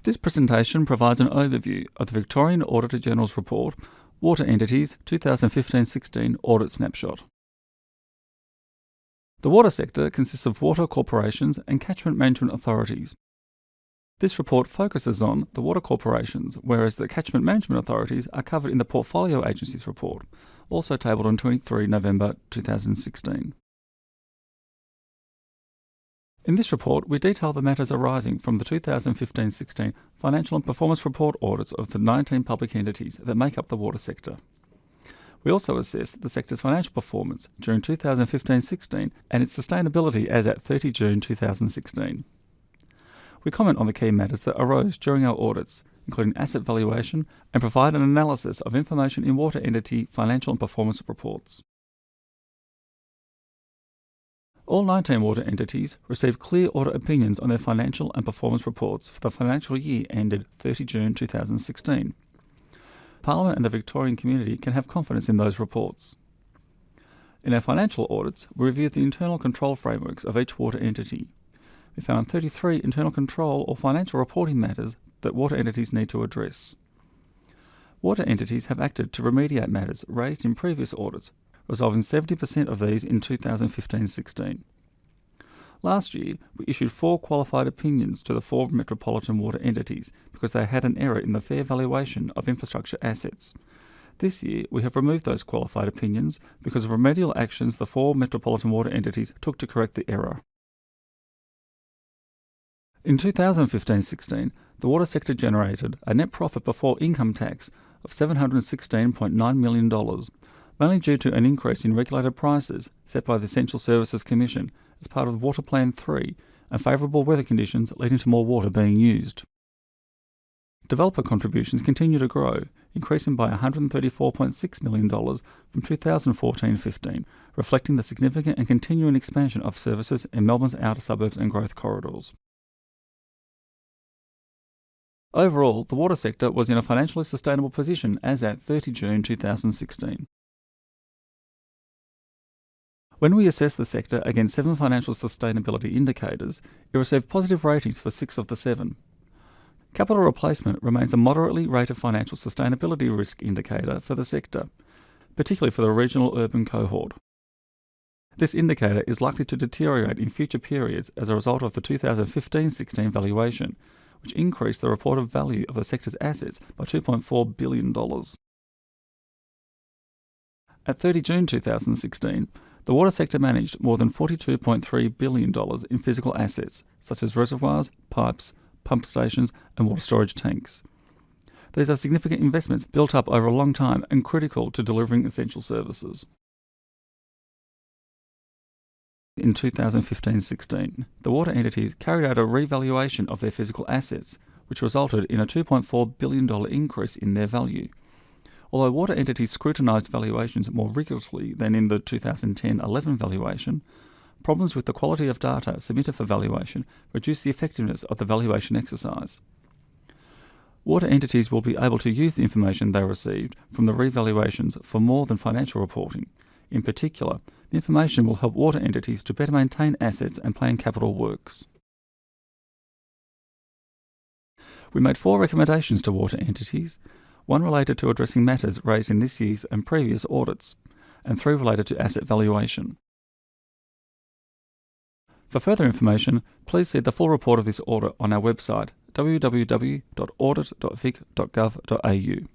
This presentation provides an overview of the Victorian Auditor-General's report, Water Entities 2015-16 Audit Snapshot. The water sector consists of water corporations and catchment management authorities. This report focuses on the water corporations, whereas the catchment management authorities are covered in the Portfolio Agencies report, also tabled on 23 November 2016. In this report, we detail the matters arising from the 2015-16 Financial and Performance Report audits of the 19 public entities that make up the water sector. We also assess the sector's financial performance during 2015-16 and its sustainability as at 30 June 2016. We comment on the key matters that arose during our audits, including asset valuation, and provide an analysis of information in water entity financial and performance reports. All 19 water entities received clear audit opinions on their financial and performance reports for the financial year ended 30 June 2016. Parliament and the Victorian community can have confidence in those reports. In our financial audits, we reviewed the internal control frameworks of each water entity. We found 33 internal control or financial reporting matters that water entities need to address. Water entities have acted to remediate matters raised in previous audits, resolving 70% of these in 2015-16. Last year, we issued 4 qualified opinions to the 4 metropolitan water entities because they had an error in the fair valuation of infrastructure assets. This year, we have removed those qualified opinions because of remedial actions the 4 metropolitan water entities took to correct the error. In 2015-16, the water sector generated a net profit before income tax of $716.9 million, mainly due to an increase in regulated prices set by the Essential Services Commission as part of Water Plan 3 and favourable weather conditions leading to more water being used. Developer contributions continue to grow, increasing by $134.6 million from 2014-15, reflecting the significant and continuing expansion of services in Melbourne's outer suburbs and growth corridors. Overall, the water sector was in a financially sustainable position as at 30 June 2016. When we assessed the sector against 7 financial sustainability indicators, it received positive ratings for 6 of the 7. Capital replacement remains a moderately rated financial sustainability risk indicator for the sector, particularly for the regional urban cohort. This indicator is likely to deteriorate in future periods as a result of the 2015-16 valuation, which increased the reported value of the sector's assets by $2.4 billion. At 30 June 2016, the water sector managed more than $42.3 billion in physical assets, such as reservoirs, pipes, pump stations and water storage tanks. These are significant investments built up over a long time and critical to delivering essential services. In 2015-16, the water entities carried out a revaluation of their physical assets, which resulted in a $2.4 billion increase in their value. Although water entities scrutinised valuations more rigorously than in the 2010-11 valuation, problems with the quality of data submitted for valuation reduced the effectiveness of the valuation exercise. Water entities will be able to use the information they received from the revaluations for more than financial reporting. In particular, the information will help water entities to better maintain assets and plan capital works. We made 4 recommendations to water entities, 1 related to addressing matters raised in this year's and previous audits, and 3 related to asset valuation. For further information, please see the full report of this audit on our website www.audit.vic.gov.au.